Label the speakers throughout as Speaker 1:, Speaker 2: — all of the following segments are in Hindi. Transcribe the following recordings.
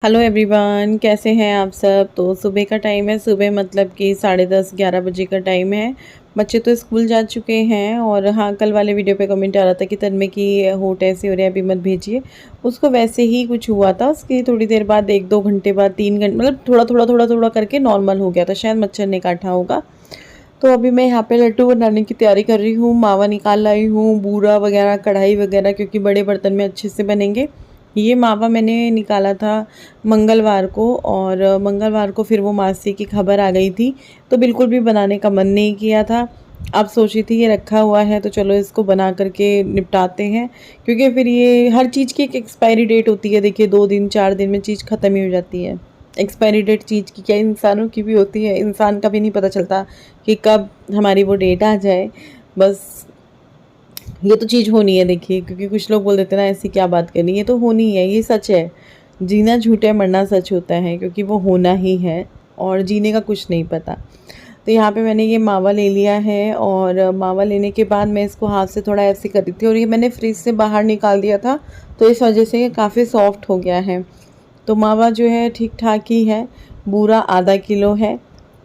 Speaker 1: हेलो एवरीवन, कैसे हैं आप सब। तो सुबह का टाइम है। सुबह मतलब कि 10:30-11 बजे का टाइम है। बच्चे तो स्कूल जा चुके हैं। और हाँ, कल वाले वीडियो पे कमेंट आ रहा था कि तन्मय की होंठ ऐसे हो रहे हैं, अभी मत भेजिए। उसको वैसे ही कुछ हुआ था। उसकी थोड़ी देर बाद 1-2 घंटे बाद 3 घंटे मतलब थोड़ा थोड़ा करके नॉर्मल हो गया था। शायद मच्छर ने काटा होगा। तो अभी मैं यहाँ पे लड्डू बनाने की तैयारी कर रही हूँ। मावा निकाल लाई हूँ, बूरा वगैरह, कढ़ाई वगैरह, क्योंकि बड़े बर्तन में अच्छे से बनेंगे। ये मावा मैंने निकाला था मंगलवार को, और मंगलवार को फिर वो मासी की खबर आ गई थी, तो बिल्कुल भी बनाने का मन नहीं किया था। अब सोची थी ये रखा हुआ है तो चलो इसको बना करके निपटाते हैं, क्योंकि फिर ये हर चीज़ की एक एक्सपायरी डेट होती है। देखिए 2 दिन 4 दिन में चीज़ ख़त्म ही हो जाती है। एक्सपायरी डेट चीज़ की क्या, इंसानों की भी होती है। इंसान का भी नहीं पता चलता कि कब हमारी वो डेट आ जाए। बस ये तो चीज़ होनी है देखिए, क्योंकि कुछ लोग बोल देते हैं ना ऐसी क्या बात करनी, ये तो होनी है, ये सच है। जीना झूठ है, मरना सच होता है, क्योंकि वो होना ही है और जीने का कुछ नहीं पता। तो यहाँ पे मैंने ये मावा ले लिया है, और मावा लेने के बाद मैं इसको हाथ से थोड़ा ऐसे कर रही थी, और ये मैंने फ्रिज से बाहर निकाल दिया था, तो इस वजह से ये काफ़ी सॉफ्ट हो गया है। तो मावा जो है ठीक ठाक ही है। बूरा आधा किलो है।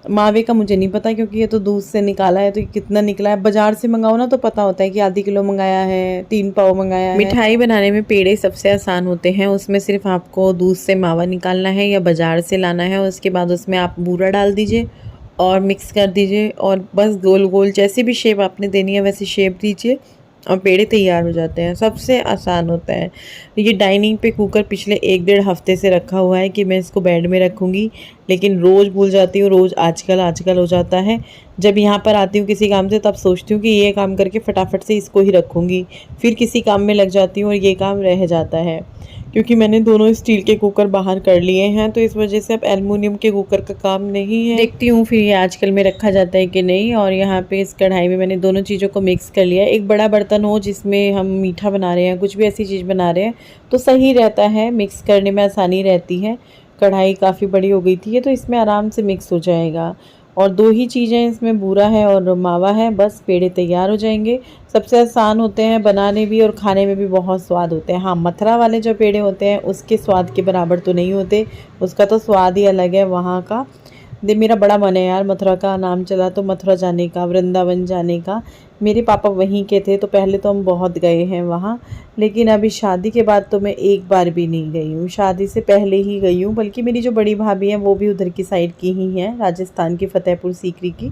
Speaker 1: मावे का मुझे नहीं पता, क्योंकि ये तो दूध से निकाला है, तो ये कितना निकला है। बाजार से मंगाओ ना तो पता होता है कि आधी किलो मंगाया है, 3 पाव मंगाया है। मिठाई बनाने में पेड़े सबसे आसान होते हैं। उसमें सिर्फ आपको दूध से मावा निकालना है या बाजार से लाना है। उसके बाद उसमें आप बूरा डाल दीजिए और मिक्स कर दीजिए, और बस गोल गोल जैसी भी शेप आपने देनी है वैसी शेप दीजिए, और पेड़े तैयार हो जाते हैं। सबसे आसान होता है। ये डाइनिंग पे कुकर पिछले 1-1.5 हफ्ते से रखा हुआ है कि मैं इसको बेड में रखूँगी, लेकिन रोज़ भूल जाती हूँ। रोज़ आजकल आजकल हो जाता है। जब यहाँ पर आती हूँ किसी काम से, तब सोचती हूँ कि ये काम करके फटाफट से इसको ही रखूँगी, फिर किसी काम में लग जाती हूँ और ये काम रह जाता है। क्योंकि मैंने दोनों स्टील के कुकर बाहर कर लिए हैं, तो इस वजह से अब एल्युमिनियम के कुकर का काम नहीं है। देखती हूँ फिर ये आजकल में रखा जाता है कि नहीं। और यहाँ पे इस कढ़ाई में मैंने दोनों चीज़ों को मिक्स कर लिया। एक बड़ा बर्तन हो जिसमें हम मीठा बना रहे हैं, कुछ भी ऐसी चीज़ बना रहे हैं, तो सही रहता है, मिक्स करने में आसानी रहती है। कढ़ाई काफ़ी बड़ी हो गई थी, तो इसमें आराम से मिक्स हो जाएगा। और 2 ही चीज़ें इसमें, बूरा है और मावा है, बस पेड़े तैयार हो जाएंगे। सबसे आसान होते हैं बनाने भी, और खाने में भी बहुत स्वाद होते हैं। हाँ, मथुरा वाले जो पेड़े होते हैं उसके स्वाद के बराबर तो नहीं होते, उसका तो स्वाद ही अलग है वहाँ का। मेरा बड़ा मन है यार, मथुरा का नाम चला तो मथुरा जाने का, वृंदावन जाने का। मेरे पापा वहीं के थे, तो पहले तो हम बहुत गए हैं वहाँ, लेकिन अभी शादी के बाद तो मैं एक बार भी नहीं गई हूँ। शादी से पहले ही गई हूँ, बल्कि मेरी जो बड़ी भाभी हैं वो भी उधर की साइड की ही हैं, राजस्थान की, फतेहपुर सीकरी की।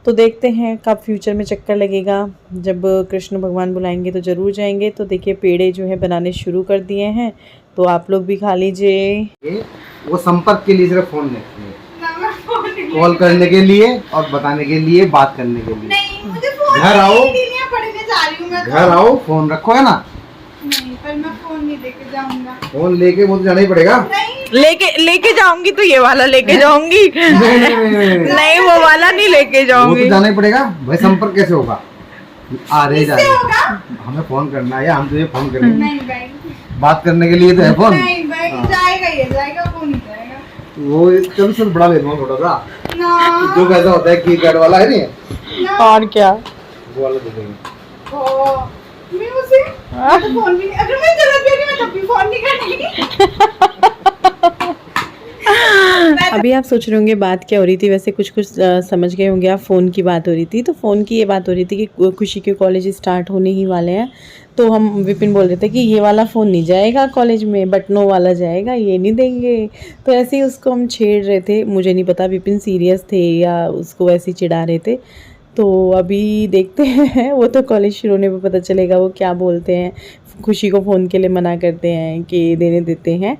Speaker 1: तो देखते हैं कब फ्यूचर में चक्कर लगेगा। जब कृष्ण भगवान बुलाएंगे तो ज़रूर जाएंगे। तो देखिए पेड़े जो है बनाने शुरू कर दिए हैं, तो आप लोग भी खा लीजिए।
Speaker 2: वो संपर्क के लिए सिर्फ फोन लेते हैं, कॉल करने के लिए और बताने के लिए, बात करने के लिए।
Speaker 3: नहीं, मुझे फोन
Speaker 2: घर आओ,
Speaker 3: पढ़ने जा रही हूँ मैं।
Speaker 2: घर आओ, फोन रखो, है ना।
Speaker 3: नहीं, पर मैं फोन नहीं लेके जाऊंगा।
Speaker 2: फोन लेके वो तो जाना ही पड़ेगा।
Speaker 1: लेके जाऊंगी तो ये वाला लेके जाऊंगी। नहीं, वो वाला नहीं लेके जाऊंगी।
Speaker 2: वो तो जाना ही पड़ेगा भाई। संपर्क कैसे होगा? आ रहे जा रहे, हमें फोन करना है, हम तुझे फोन करेंगे।
Speaker 3: नहीं भाई,
Speaker 2: बात करने के लिए तो है फोन।
Speaker 3: नहीं भाई, जाएगा ये जाएगा, फोन नहीं जाएगा।
Speaker 2: वो चल सर बड़ा ले लो थोड़ा सा,
Speaker 3: ना
Speaker 2: जो कैसा होता है कीपैड वाला, है नहीं?
Speaker 1: और क्या,
Speaker 2: वो वाला दे देंगे।
Speaker 3: ओ मैं उसे तो फोन भी नहीं, अगर मैं जरूरत भी मैं तब भी फोन नहीं करेंगी।
Speaker 1: अभी आप सोच रहे होंगे बात क्या हो रही थी। वैसे कुछ कुछ समझ गए होंगे आप। फ़ोन की बात हो रही थी। तो फ़ोन की ये बात हो रही थी कि खुशी के कॉलेज स्टार्ट होने ही वाले हैं, तो हम विपिन बोल रहे थे कि ये वाला फ़ोन नहीं जाएगा कॉलेज में, बटनों वाला जाएगा, ये नहीं देंगे। तो ऐसे ही उसको हम छेड़ रहे थे। मुझे नहीं पता विपिन सीरियस थे या उसको ऐसे ही चिढ़ा रहे थे। तो अभी देखते हैं, वो तो कॉलेज शुरू होने पर पता चलेगा वो क्या बोलते हैं। खुशी को फ़ोन के लिए मना करते हैं कि देने देते हैं।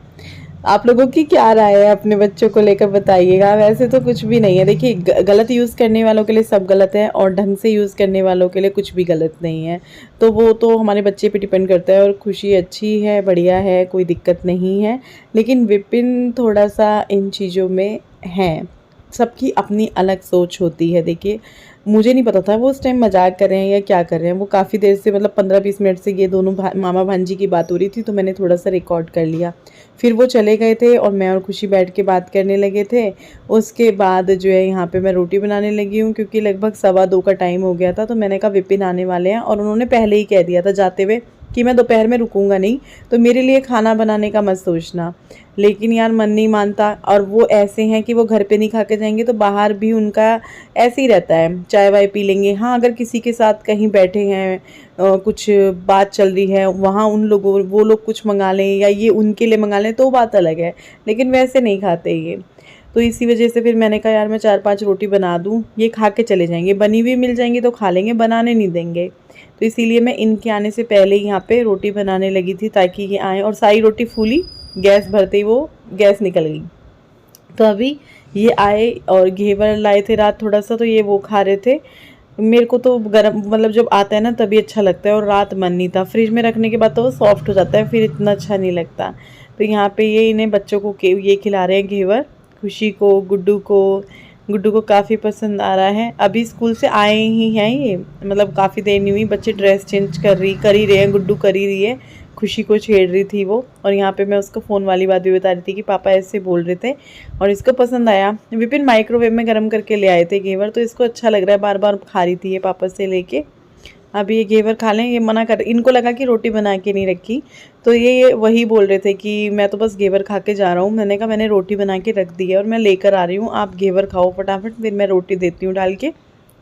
Speaker 1: आप लोगों की क्या राय है अपने बच्चों को लेकर, बताइएगा। वैसे तो कुछ भी नहीं है। देखिए गलत यूज़ करने वालों के लिए सब गलत है, और ढंग से यूज़ करने वालों के लिए कुछ भी गलत नहीं है। तो वो तो हमारे बच्चे पे डिपेंड करता है। और खुशी अच्छी है, बढ़िया है, कोई दिक्कत नहीं है। लेकिन विपिन थोड़ा सा इन चीज़ों में है। सबकी अपनी अलग सोच होती है। देखिए मुझे नहीं पता था वो उस टाइम मजाक कर रहे हैं या क्या कर रहे हैं। वो काफ़ी देर से, मतलब 15-20 मिनट से ये दोनों मामा भांजी की बात हो रही थी, तो मैंने थोड़ा सा रिकॉर्ड कर लिया। फिर वो चले गए थे और मैं और खुशी बैठ के बात करने लगे थे। उसके बाद जो है यहाँ पे मैं रोटी बनाने लगी हूँ, क्योंकि लगभग 1:15 का टाइम हो गया था। तो मैंने कहा विपिन आने वाले हैं, और उन्होंने पहले ही कह दिया था जाते हुए कि मैं दोपहर में रुकूंगा नहीं, तो मेरे लिए खाना बनाने का मत सोचना। लेकिन यार मन नहीं मानता, और वो ऐसे हैं कि वो घर पे नहीं खा के जाएंगे तो बाहर भी उनका ऐसे ही रहता है, चाय वाय पी लेंगे। हाँ, अगर किसी के साथ कहीं बैठे हैं, कुछ बात चल रही है, वहाँ उन लोगों वो लोग कुछ मंगा लें या ये उनके लिए मंगा लें तो बात अलग है, लेकिन वैसे नहीं खाते ये। तो इसी वजह से फिर मैंने कहा यार मैं 4-5 रोटी बना दूँ, ये खा के चले जाएंगे, बनी हुई मिल जाएंगी तो खा लेंगे, बनाने नहीं देंगे। तो इसीलिए मैं इनके आने से पहले ही यहाँ पे रोटी बनाने लगी थी ताकि ये आएँ, और सारी रोटी फूली, गैस भरते ही वो गैस निकल गई। तो अभी ये आए और घेवर लाए थे रात थोड़ा सा, तो ये वो खा रहे थे। मेरे को तो गरम मतलब जब आता है ना तभी अच्छा लगता है, और रात मन नहीं था। फ्रिज में रखने के बाद तो वो सॉफ्ट हो जाता है, फिर इतना अच्छा नहीं लगता। तो यहाँ पे ये इन्हें बच्चों को ये खिला रहे हैं घेवर, खुशी को, गुड्डू को काफ़ी पसंद आ रहा है। अभी स्कूल से आए ही हैं ये, मतलब काफ़ी देर नहीं हुई। बच्चे ड्रेस चेंज कर ही रहे हैं, गुड्डू कर ही रही है, खुशी को छेड़ रही थी वो। और यहाँ पे मैं उसको फ़ोन वाली बात भी बता रही थी कि पापा ऐसे बोल रहे थे, और इसको पसंद आया। विपिन माइक्रोवेव में गर्म करके ले आए थे घेवर, तो इसको अच्छा लग रहा है, बार बार खा रही थी ये पापा से लेके। अभी ये घेवर खा लें, ये मना कर, इनको लगा कि रोटी बना के नहीं रखी, तो ये वही बोल रहे थे कि मैं तो बस घेवर खा के जा रहा हूँ। मैंने कहा मैंने रोटी बना के रख दी है और मैं लेकर आ रही हूँ, आप घेवर खाओ फटाफट, फिर मैं रोटी देती हूँ डाल के।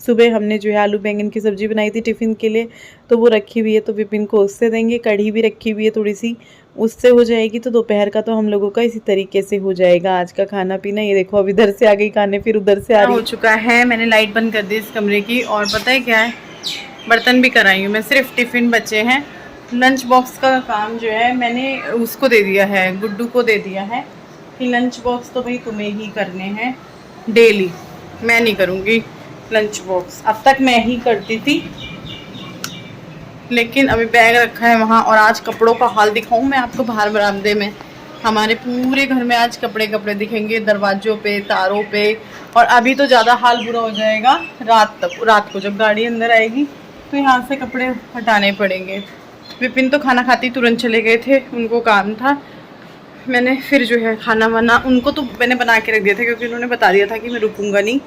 Speaker 1: सुबह हमने जो है आलू बैंगन की सब्ज़ी बनाई थी टिफ़िन के लिए, तो वो रखी हुई है, तो विपिन को उससे देंगे। कढ़ी भी रखी हुई है थोड़ी सी, उससे हो जाएगी। तो दोपहर का तो हम लोगों का इसी तरीके से हो जाएगा आज का खाना पीना। ये देखो अब इधर से आ गई खाने, फिर उधर से आ रही हो चुका है। मैंने लाइट बंद कर दी इस कमरे की, और पता है क्या है, बर्तन भी कराई हूँ मैं, सिर्फ टिफ़िन बचे हैं। लंच बॉक्स का काम जो है मैंने उसको दे दिया है, गुड्डू को दे दिया है कि लंच बॉक्स तो भाई तुम्हें ही करने हैं डेली, मैं नहीं करूँगी लंच बॉक्स। अब तक मैं ही करती थी, लेकिन अभी बैग रखा है वहाँ। और आज कपड़ों का हाल दिखाऊँ मैं आपको, बाहर बरामदे में हमारे पूरे घर में आज कपड़े दिखेंगे, दरवाज़ों पे, तारों पे। और अभी तो ज़्यादा हाल बुरा हो जाएगा रात को जब गाड़ी अंदर आएगी, तो यहाँ से कपड़े हटाने पड़ेंगे। विपिन तो खाना खाते तुरंत चले गए थे, उनको काम था। मैंने फिर जो है खाना वाना उनको तो मैंने बना के रख दिया था, क्योंकि उन्होंने बता दिया था कि मैं रुकूंगा नहीं।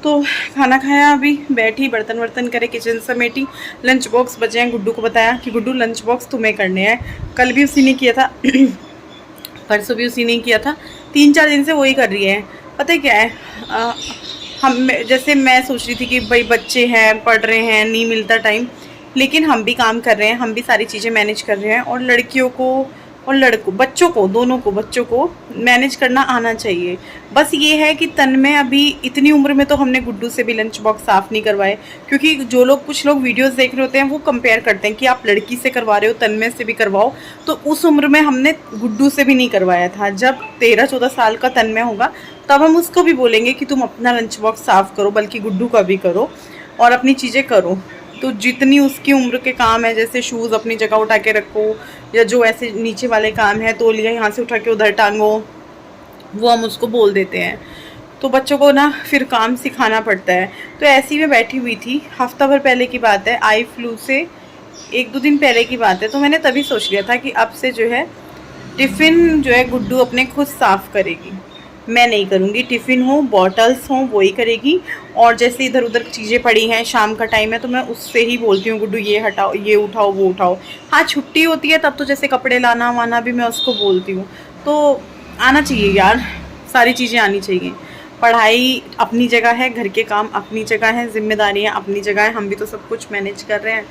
Speaker 1: तो खाना खाया, अभी बैठी, बर्तन वर्तन करे, किचन समेटी। लंच बॉक्स बचे हैं, गुड्डू को बताया कि गुड्डू लंच बॉक्स तुम्हें करने हैं। कल भी उसी ने किया था परसों भी उसी ने किया था, 3-4 दिन से वही कर रही है। पता है क्या है, हम जैसे मैं सोच रही थी कि भाई बच्चे हैं, पढ़ रहे हैं, नहीं मिलता टाइम, लेकिन हम भी काम कर रहे हैं, हम भी सारी चीज़ें मैनेज कर रहे हैं। और लड़कियों को और बच्चों को, दोनों को, बच्चों को मैनेज करना आना चाहिए। बस ये है कि तन में अभी इतनी उम्र में तो हमने गुड्डू से भी लंच बॉक्स साफ़ नहीं करवाए, क्योंकि कुछ लोग वीडियोस देख रहे होते हैं, वो कंपेयर करते हैं कि आप लड़की से करवा रहे हो, तन में से भी करवाओ। तो उस उम्र में हमने गुड्डू से भी नहीं करवाया था। जब 13-14 साल का तन में होगा तब हम उसको भी बोलेंगे कि तुम अपना लंच बॉक्स साफ़ करो, बल्कि गुड्डू का भी करो और अपनी चीज़ें करो। तो जितनी उसकी उम्र के काम है, जैसे शूज़ अपनी जगह उठा के रखो, या जो ऐसे नीचे वाले काम है, तौलिया यहाँ से उठा के उधर टांगो, वो हम उसको बोल देते हैं। तो बच्चों को ना फिर काम सिखाना पड़ता है। तो ऐसी में बैठी हुई थी, हफ्ता भर पहले की बात है, आई फ्लू से 1-2 दिन पहले की बात है। तो मैंने तभी सोच लिया था कि अब से जो है टिफ़िन जो है गुड्डू अपने खुद साफ़ करेगी, मैं नहीं करूँगी। टिफ़िन हो, बॉटल्स हों, वही करेगी। और जैसे इधर उधर चीज़ें पड़ी हैं, शाम का टाइम है, तो मैं उससे ही बोलती हूँ गुड्डू ये हटाओ, ये उठाओ, वो उठाओ। हाँ, छुट्टी होती है तब तो जैसे कपड़े लाना वाना भी मैं उसको बोलती हूँ। तो आना चाहिए यार, सारी चीज़ें आनी चाहिए। पढ़ाई अपनी जगह है, घर के काम अपनी जगह है, जिम्मेदारियाँ अपनी जगह है, हम भी तो सब कुछ मैनेज कर रहे हैं।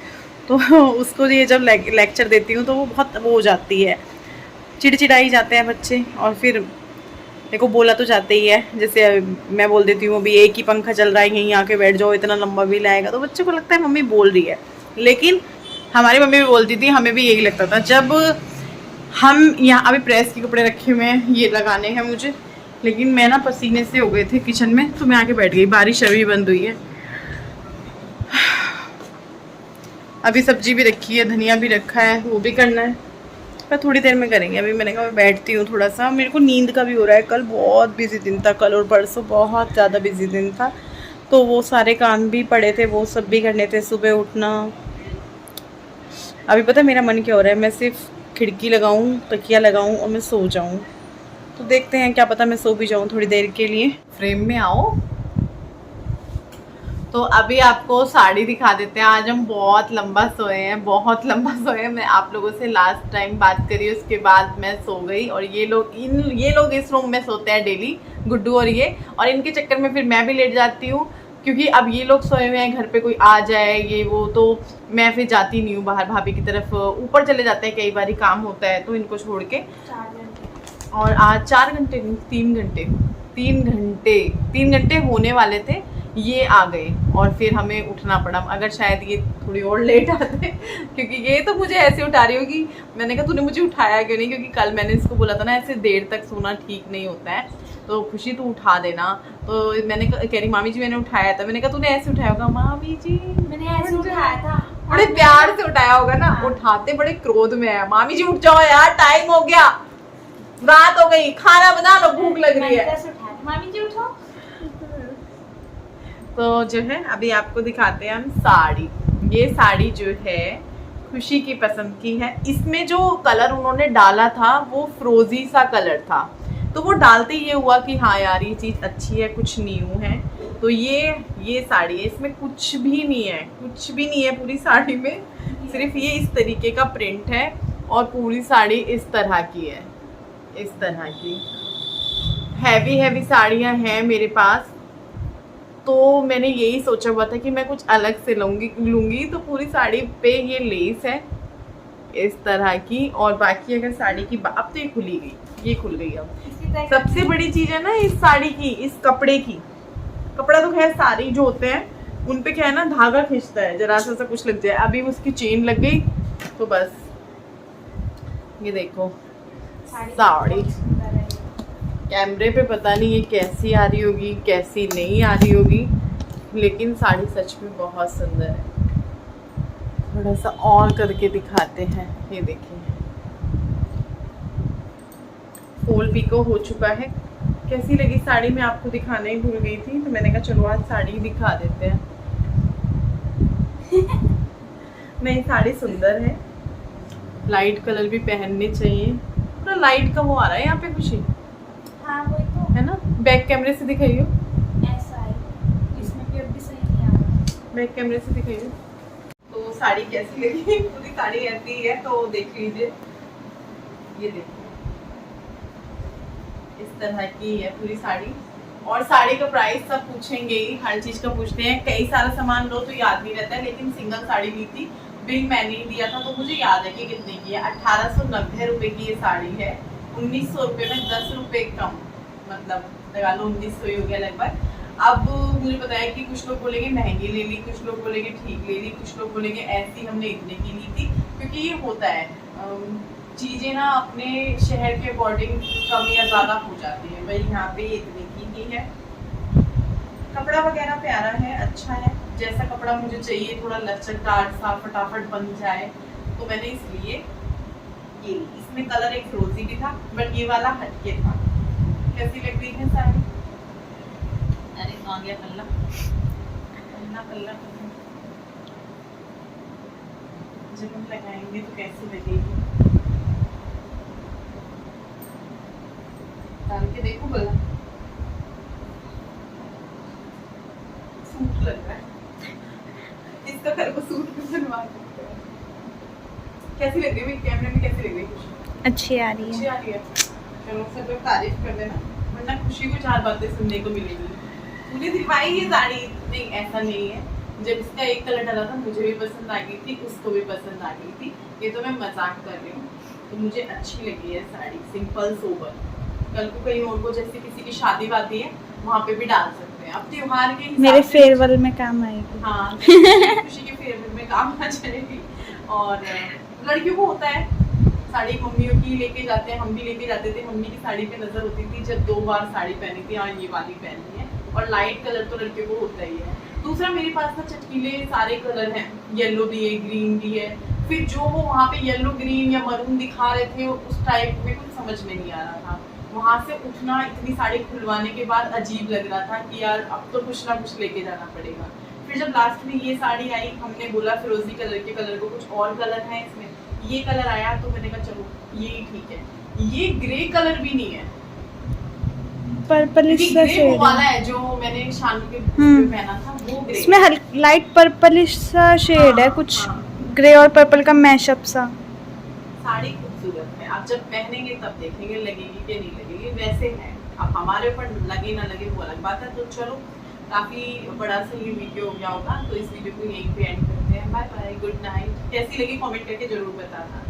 Speaker 1: तो उसको ये जब लेक्चर देती हूँ तो वो बहुत वो हो जाती है, चिड़चिड़ाई जाते हैं बच्चे। और फिर देखो बोला तो जाते ही है, जैसे मैं बोल देती हूँ अभी एक ही पंखा चल रहा है, यहीं आके बैठ जाओ, इतना लंबा बिल आएगा, तो बच्चों को लगता है मम्मी बोल रही है। लेकिन हमारी मम्मी भी बोलती थी, हमें भी यही लगता था। जब हम यहाँ अभी प्रेस के कपड़े रखे हुए हैं, ये लगाने हैं मुझे, लेकिन मैं ना पसीने से हो गए थे किचन में, तो मैं आके बैठ गई। बारिश अभी बंद हुई है, अभी सब्जी भी रखी है, धनिया भी रखा है, वो भी करना है, पर थोड़ी देर में करेंगे। अभी मैंने कहा मैं बैठती हूँ थोड़ा सा, मेरे को नींद का भी हो रहा है। कल बहुत बिजी दिन था, कल और परसों बहुत ज़्यादा बिजी दिन था, तो वो सारे काम भी पड़े थे, वो सब भी करने थे, सुबह उठना। अभी पता है मेरा मन क्या हो रहा है, मैं सिर्फ खिड़की लगाऊँ, तकिया लगाऊँ और मैं सो जाऊँ। तो देखते हैं, क्या पता मैं सो भी जाऊँ थोड़ी देर के लिए। फ्रेम में आओ, तो अभी आपको साड़ी दिखा देते हैं। आज हम बहुत लंबा सोए हैं, बहुत लंबा सोए हैं। मैं आप लोगों से लास्ट टाइम बात करी, उसके बाद मैं सो गई। और ये लोग इस रूम में सोते हैं डेली, गुड्डू और ये, और इनके चक्कर में फिर मैं भी लेट जाती हूँ, क्योंकि अब ये लोग सोए हुए हैं, घर पे कोई आ जाए ये वो, तो मैं फिर जाती नहीं हूँ बाहर। भाभी की तरफ ऊपर चले जाते हैं, कई बार काम होता है तो इनको छोड़ के।
Speaker 3: 4 घंटे।
Speaker 1: और आज 4 घंटे, 3 घंटे होने वाले थे, ये आ गए और फिर हमें उठना पड़ा। अगर शायद ये थोड़ी और लेट आते, क्योंकि ये तो मुझे ऐसे उठा रही होगी। मैंने कहा तूने मुझे उठाया क्यों नहीं, क्योंकि कल मैंने इसको बोला था ना ऐसे देर तक सोना ठीक नहीं होता है, तो खुशी तू उठा देना। तो मैंने कह रही मामी जी मैंने उठाया था। मैंने कहा तूने ऐसे उठाया होगा। मामी जी
Speaker 3: मैंने ऐसे उठाया था,
Speaker 1: बड़े प्यार से उठाया होगा ना। उठाते बड़े क्रोध में है। मामी जी उठ जाओ यार, टाइम हो गया, रात हो गई, खाना बना लो, भूख लग रही है।
Speaker 3: कैसे उठाया था? मामी जी उठो।
Speaker 1: तो जो है अभी आपको दिखाते हैं हम साड़ी। ये साड़ी जो है खुशी की पसंद की है। इसमें जो कलर उन्होंने डाला था वो फ्रोजी सा कलर था, तो वो डालते ये हुआ कि हाँ यार ये चीज़ अच्छी है, कुछ न्यू है। तो ये साड़ी है, इसमें कुछ भी नहीं है, कुछ भी नहीं है पूरी साड़ी में, सिर्फ ये इस तरीके का प्रिंट है। और पूरी साड़ी इस तरह की है, इस तरह की हैवी साड़ियाँ हैं मेरे पास। तो मैंने यही सोचा हुआ था कि मैं कुछ अलग से लूँगी। तो पूरी साड़ी पे ये लेस है इस तरह की, और बाकी अगर साड़ी की अब तो ये खुली गई, ये खुल गई। अब सबसे बड़ी चीज़ है ना इस साड़ी की, इस कपड़े की। कपड़ा तो खैर साड़ी जो होते हैं उन पे क्या है ना, धागा खींचता है, जरा सा कुछ लग जाए। अभी उसकी चेन लग गई तो बस। ये देखो साड़ी, कैमरे पे पता नहीं ये कैसी आ रही होगी, कैसी नहीं आ रही होगी, लेकिन साड़ी सच में बहुत सुंदर है। थोड़ा सा और करके दिखाते हैं। ये देखिए फुल पिको हो चुका है। कैसी लगी साड़ी मैं आपको दिखाना ही भूल गई थी, तो मैंने कहा चलो आज साड़ी दिखा देते हैं। नहीं साड़ी सुंदर है, लाइट कलर भी पहनने चाहिए। पूरा लाइट का वो आ रहा है यहाँ पे खुशी,
Speaker 3: हाँ वही तो
Speaker 1: है ना। बैक कैमरे से दिखाइयो,
Speaker 3: ऐसा है, इसमें भी अब भी सही नहीं आ रहा।
Speaker 1: बैक कैमरे से दिखाइए। तो साड़ी कैसी लगी, पूरी साड़ी ऐसी है तो देख लीजिए। ये देखिए इस तरह की है पूरी साड़ी। और साड़ी का प्राइस सब पूछेंगे ही, हर चीज का पूछते हैं। कई सारा सामान लो तो याद नहीं रहता है, लेकिन सिंगल साड़ी ली थी, बिल मैंने ही दिया था तो मुझे याद है कि कितने की है। 1890 रुपए की ये साड़ी है। 1900 रुपये में 10 रुपये कम, मतलब लगा लो 1900 ही हो गया लगभग। अब मुझे पता है कि कुछ लोग बोलेंगे महंगी ले ली, कुछ लोग बोलेंगे ठीक ले ली, कुछ लोग बोलेंगे ऐसी हमने इतने की ली थी। क्योंकि ये होता है चीज़ें ना अपने शहर के अकॉर्डिंग कम या ज़्यादा हो जाती है। भाई यहाँ पे इतने की है। कपड़ा वगैरह प्यारा है, अच्छा है, जैसा कपड़ा मुझे चाहिए, थोड़ा लचकदार सा फटाफट बन जाए, तो मैंने इसलिए ये ली। इसमें कलर एक फिरोजी भी था, बट ये वाला हटके था। कैसी लग रही है साड़ी? अरे आ गया कल्ला कल्ला कल्ला। जब हम लगाएंगे तो कैसी लगेगी, डाल के देखो भला। सूट लग रहा है इसका, घर को सूट भी बनवा सकते हैं। कैसी लग रही है कैमरे में, कैसी लग रही है?
Speaker 3: अच्छी आ रही
Speaker 1: अच्छी आ रही है। चलो सब लोग तारीफ कर देना, वरना खुशी को 4 बातें सुनने को मिलेगी। मुझे दिखाई ये साड़ी नहीं, ऐसा नहीं है। जब इसका एक कलर डाला था मुझे भी पसंद आ गई थी, उसको भी पसंद आ गई थी। ये तो मैं मजाक कर रही हूँ, तो मुझे अच्छी लगी है साड़ी, सिंपल सोबर। कल को कहीं और को जैसे किसी की शादी वादी है वहाँ पे भी डाल सकते हैं। अब त्योहार के हिसाब
Speaker 3: मेरे
Speaker 1: से
Speaker 3: फेयरवेल में काम आएगी।
Speaker 1: हाँ खुशी के फेयरवेल में काम आ जाएगी। और लड़कियों को होता है साड़ी, मम्मियों की लेके जाते हैं, हम भी लेके जाते थे। मम्मी की साड़ी पे नजर होती थी जब 2 बार साड़ी पहनी थी, हाँ ये वाली पहनी है। और लाइट कलर तो लड़कियों को होता ही है। दूसरा मेरे पास ना चटकीले सारे कलर हैं, येलो भी है, ग्रीन भी है। फिर जो वो वहाँ पे येलो ग्रीन या मरून दिखा रहे थे उस टाइप में कुछ समझ में नहीं आ रहा था। वहाँ से उठना, इतनी साड़ी खुलवाने के बाद अजीब लग रहा था कि यार अब तो कुछ ना कुछ लेके जाना पड़ेगा। फिर जब लास्ट में ये साड़ी आई, हमने बोला फिरोजी कलर के कलर को कुछ और कलर है इसमें, ये कलर आया तो मैंने कहा चलो ये ठीक है। ये ग्रे कलर भी नहीं है,
Speaker 3: पर्पल
Speaker 1: ग्रे वो वाला है जो मैंने शानू के पे पहना था वो ग्रे।
Speaker 3: इसमें लाइट पर्पलिश सा शेड है, कुछ ग्रे और पर्पल का मैशअप सा।
Speaker 1: साड़ी खूबसूरत है, आप जब पहनेंगे तब देखेंगे लगेगी कि नहीं लगेगी, वैसे है। अब हमारे ऊपर लगे ना लगे वो अलग बात है। तो चलो काफ़ी बड़ा सा ये वीडियो हो गया होगा, तो इस वीडियो को यहीं पे एंड करते हैं। Bye bye, good night. कैसी लगी कमेंट करके जरूर बताना।